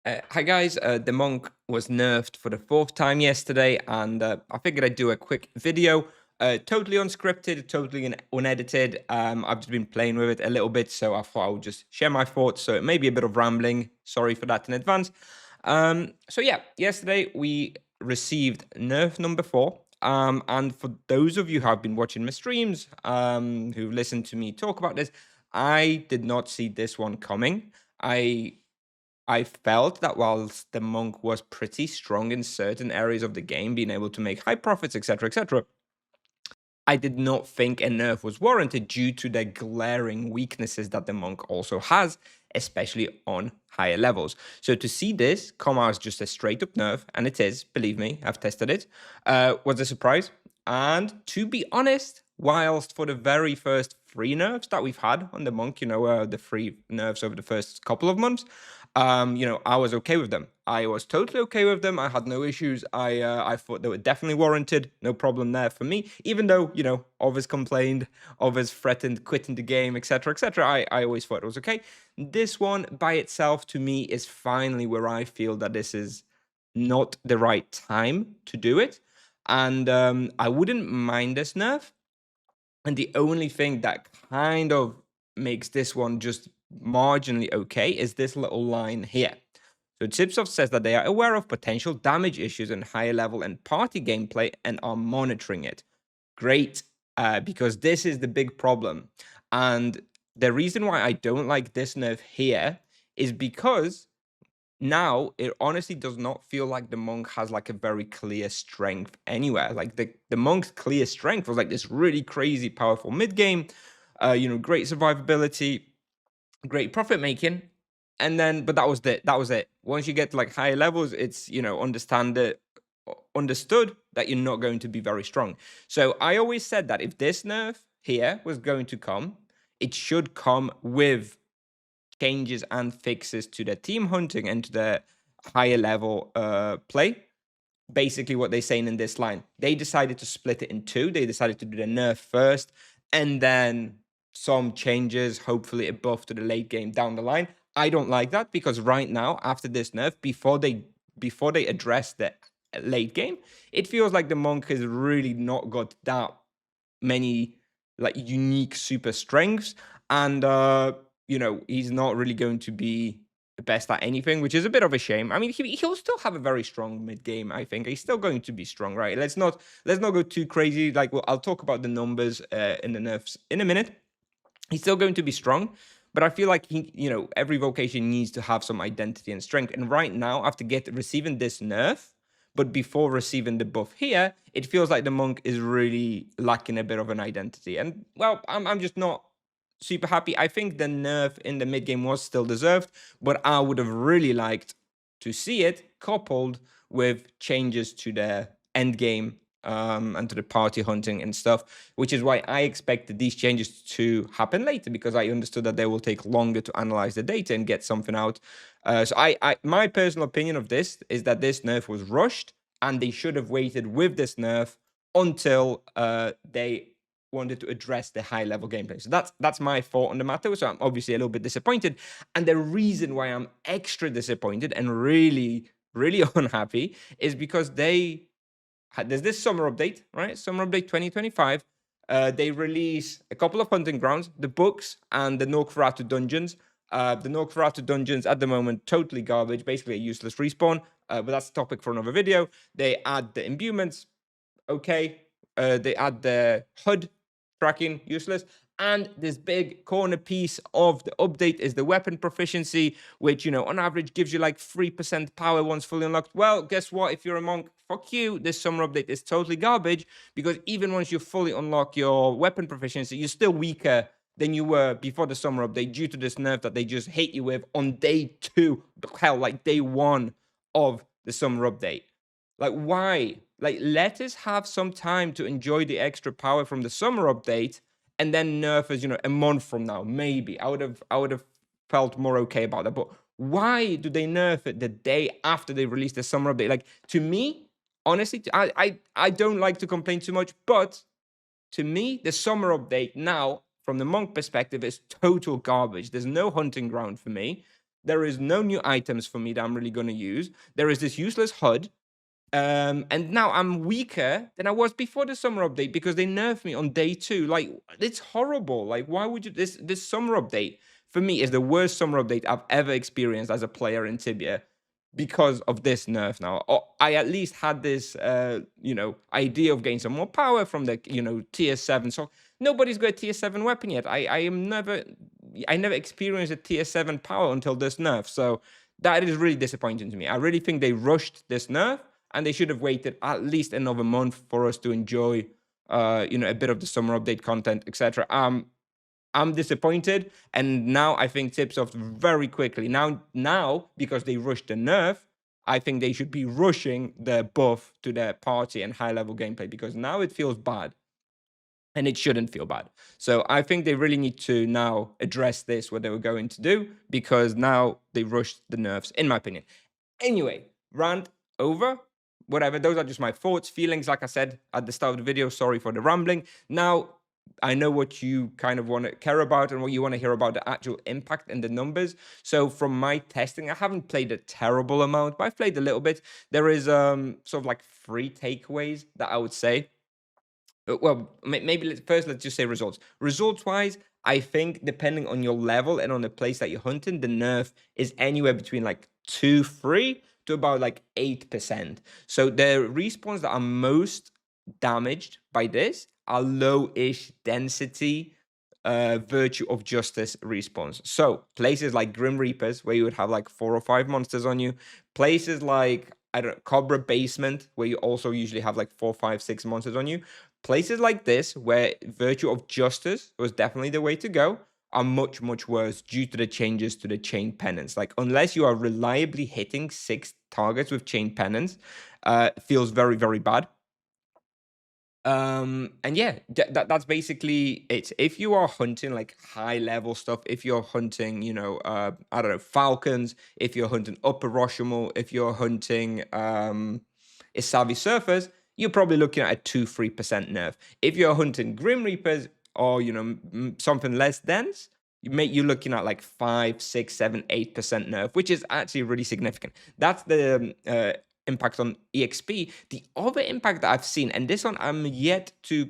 Hi guys, the monk was nerfed for the fourth time yesterday, and I figured I'd do a quick video. Totally unscripted, totally unedited. I've just been playing with it a little bit, so I thought I would just share my thoughts. So it may be a bit of rambling. Sorry for that in advance. So yeah, yesterday we received nerf number 4. And for those of you who have been watching my streams, who've listened to me talk about this, I did not see this one coming. I felt that whilst the monk was pretty strong in certain areas of the game, being able to make high profits, etc., I did not think a nerf was warranted due to the glaring weaknesses that the monk also has, especially on higher levels. So to see this come out as just a straight up nerf, and it is, believe me, I've tested it, was a surprise. And to be honest, whilst for the very first free nerfs that we've had on the monk, the free nerfs over the first couple of months, I was okay with them. I was totally okay with them. I had no issues. I thought they were definitely warranted. No problem there for me. Even though others complained, others threatened quitting the game, etc., I always thought it was okay. This one by itself to me is finally where I feel that this is not the right time to do it, and I wouldn't mind this nerf. And the only thing that kind of makes this one just marginally okay is this little line here. So Chipsoft says that they are aware of potential damage issues in higher level and party gameplay and are monitoring it. Great, because this is the big problem. And the reason why I don't like this nerf here is because now it honestly does not feel like the monk has like a very clear strength anywhere. Like the monk's clear strength was like this really crazy powerful mid game, great survivability, great profit making, and then but that was it. That was it. Once you get to like higher levels, it's understood that you're not going to be very strong. So I always said that if this nerf here was going to come, it should come with changes and fixes to the team hunting and to the higher level play. Basically, what they're saying in this line, they decided to split it in two. They decided to do the nerf first, and then some changes, hopefully a buff to the late game down the line. I don't like that because right now, after this nerf, before they address the late game, it feels like the monk has really not got that many like unique super strengths, and he's not really going to be the best at anything, which is a bit of a shame. I mean, he'll still have a very strong mid game. I think he's still going to be strong, right? Let's not go too crazy. Like, well, I'll talk about the numbers in the nerfs in a minute. He's still going to be strong, but I feel like every vocation needs to have some identity and strength. And right now, after receiving this nerf, but before receiving the buff here, it feels like the monk is really lacking a bit of an identity. And well, I'm just not super happy. I think the nerf in the mid game was still deserved, but I would have really liked to see it coupled with changes to the end game and to the party hunting and stuff, which is why I expected these changes to happen later, because I understood that they will take longer to analyze the data and get something out. So my personal opinion of this is that this nerf was rushed, and they should have waited with this nerf until they wanted to address the high level gameplay. So that's my thought on the matter. So I'm obviously a little bit disappointed, and the reason why I'm extra disappointed and really really unhappy is because there's this summer update, right? Summer update 2025. They release a couple of hunting grounds, the books and the Norkvaratu dungeons. The Norkvaratu dungeons at the moment, totally garbage, basically a useless respawn. But that's a topic for another video. They add the imbuements, okay. They add the HUD tracking, useless. And this big corner piece of the update is the weapon proficiency, which, on average gives you like 3% power once fully unlocked. Well, guess what? If you're a monk, fuck you. This summer update is totally garbage, because even once you fully unlock your weapon proficiency, you're still weaker than you were before the summer update due to this nerf that they just hit you with on day 2. Hell, like day 1 of the summer update. Like, why? Like, let us have some time to enjoy the extra power from the summer update, and then nerf us, a month from now. Maybe I would have felt more okay about that. But why do they nerf it the day after they release the summer update? Like, to me, honestly, I don't like to complain too much, but to me, the summer update now, from the monk perspective, is total garbage. There's no hunting ground for me. There is no new items for me that I'm really going to use. There is this useless HUD. And now I'm weaker than I was before the summer update because they nerfed me on day 2. Like, it's horrible. Like, why would you? This summer update for me is the worst summer update I've ever experienced as a player in Tibia because of this nerf. Now, I at least had this, idea of getting some more power from the, tier 7. So nobody's got a tier 7 weapon yet. I never experienced a tier 7 power until this nerf. So that is really disappointing to me. I really think they rushed this nerf and they should have waited at least another month for us to enjoy, a bit of the summer update content, etc. I'm disappointed, and now I think tips off very quickly. Now because they rushed the nerf, I think they should be rushing the buff to the party and high level gameplay because now it feels bad. And it shouldn't feel bad. So I think they really need to now address this, what they were going to do, because now they rushed the nerfs, in my opinion. Anyway, rant over. Whatever, those are just my thoughts, feelings, like I said at the start of the video. Sorry for the rambling. Now, I know what you kind of want to care about and what you want to hear about the actual impact and the numbers. So from my testing, I haven't played a terrible amount, but I've played a little bit. There is sort of like 3 takeaways that I would say. Well, maybe let's just say results. Results-wise, I think depending on your level and on the place that you're hunting, the nerf is anywhere between like 2, 3 to about like 8%. So the respawns that are most damaged by this are low-ish density virtue of justice respawns. So places like Grim Reapers, where you would have like 4 or 5 monsters on you, places like, I don't know, Cobra Basement, where you also usually have like 4, 5, 6 monsters on you. Places like this, where virtue of justice was definitely the way to go, are much, much worse due to the changes to the chain penance. Like, unless you are reliably hitting 6 targets with chain penance, feels very, very bad. And yeah, that's basically it. If you are hunting like high level stuff, if you're hunting, I don't know, falcons, if you're hunting upper Roshamel, if you're hunting Isavi surfers, you're probably looking at a 2-3% nerf. If you're hunting Grim Reapers or something less dense, you're looking at like 5, 6, 7, 8% nerf, which is actually really significant. That's the impact on EXP. The other impact that I've seen, and this one I'm yet to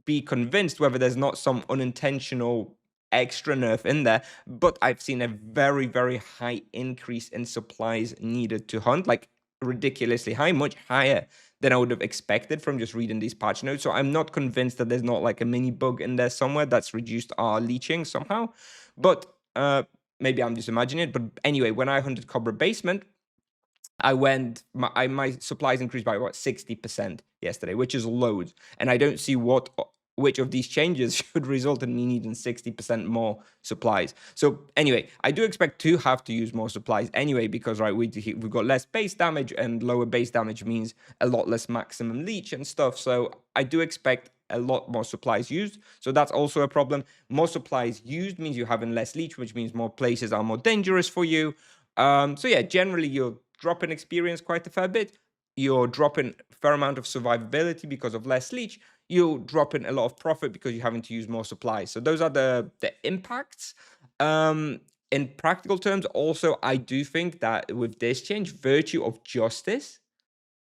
be convinced whether there's not some unintentional extra nerf in there, but I've seen a very, very high increase in supplies needed to hunt, like ridiculously high, much higher than I would have expected from just reading these patch notes. So I'm not convinced that there's not like a mini bug in there somewhere that's reduced our leeching somehow. But maybe I'm just imagining it. But anyway, when I hunted Cobra Basement, my supplies increased by about 60% yesterday, which is loads. And I don't see which of these changes should result in me needing 60% more supplies. So anyway, I do expect to have to use more supplies anyway, because we've got less base damage, and lower base damage means a lot less maximum leech and stuff. So I do expect a lot more supplies used. So that's also a problem. More supplies used means you're having less leech, which means more places are more dangerous for you. So yeah, generally you're dropping experience quite a fair bit. You're dropping a fair amount of survivability because of less leech. You're dropping a lot of profit because you're having to use more supplies. So those are the impacts. In practical terms, also, I do think that with this change, virtue of justice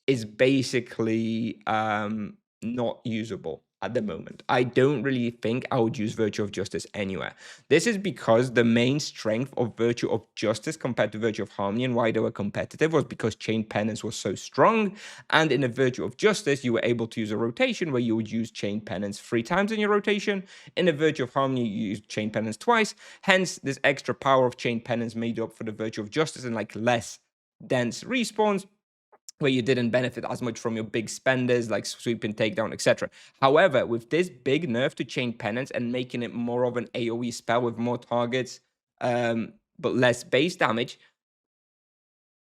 is basically not usable at the moment. I don't really think I would use Virtue of Justice anywhere. This is because the main strength of Virtue of Justice compared to Virtue of Harmony and why they were competitive was because Chain Penance was so strong. And in a Virtue of Justice, you were able to use a rotation where you would use Chain Penance 3 times in your rotation. In a Virtue of Harmony, you use Chain Penance twice. Hence, this extra power of Chain Penance made up for the Virtue of Justice and like less dense respawns, where you didn't benefit as much from your big spenders like sweep and takedown, etc. However, with this big nerf to Chain Penance and making it more of an AoE spell with more targets, but less base damage,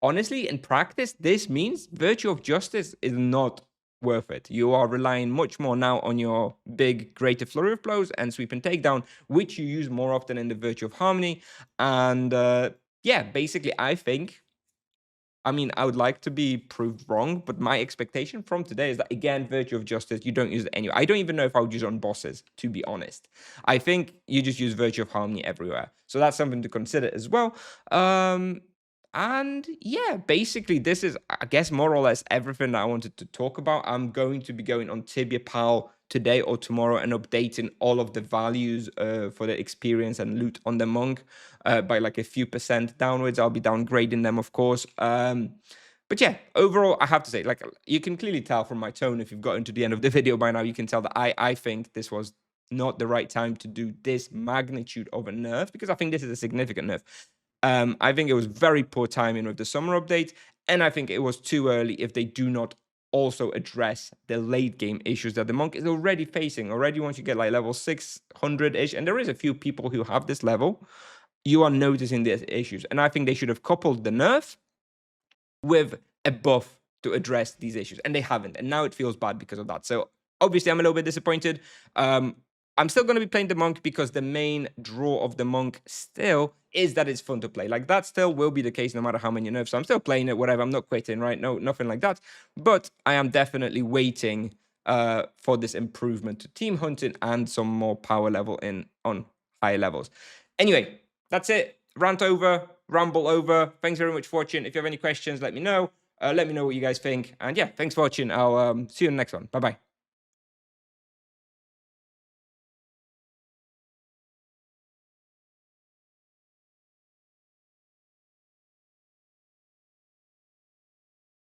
honestly, in practice, this means Virtue of Justice is not worth it. You are relying much more now on your big greater flurry of blows and sweep and takedown, which you use more often in the Virtue of Harmony. And yeah, basically, I think I mean, I would like to be proved wrong, but my expectation from today is that, again, Virtue of Justice, you don't use it anywhere. I don't even know if I would use it on bosses, to be honest. I think you just use Virtue of Harmony everywhere. So that's something to consider as well. And yeah, basically, this is, I guess, more or less everything that I wanted to talk about. I'm going to be going on TibiaPal today or tomorrow and updating all of the values for the experience and loot on the monk by like a few percent downwards. I'll be downgrading them, of course. But yeah, overall, I have to say, like, you can clearly tell from my tone, if you've gotten to the end of the video by now, you can tell that I think this was not the right time to do this magnitude of a nerf, because I think this is a significant nerf. I think it was very poor timing with the summer update, and I think it was too early if they do not also address the late game issues that the monk is already facing. Already, once you get like level 600-ish, and there is a few people who have this level, you are noticing these issues. And I think they should have coupled the nerf with a buff to address these issues, and they haven't. And now it feels bad because of that. So obviously, I'm a little bit disappointed. I'm still going to be playing the monk because the main draw of the monk still is that it's fun to play. Like, that still will be the case no matter how many nerfs. So I'm still playing it, whatever. I'm not quitting, right? No, nothing like that. But I am definitely waiting for this improvement to team hunting and some more power level on higher levels. Anyway, that's it. Rant over, ramble over. Thanks very much for watching. If you have any questions, let me know. Let me know what you guys think. And yeah, thanks for watching. I'll see you in the next one. Bye-bye.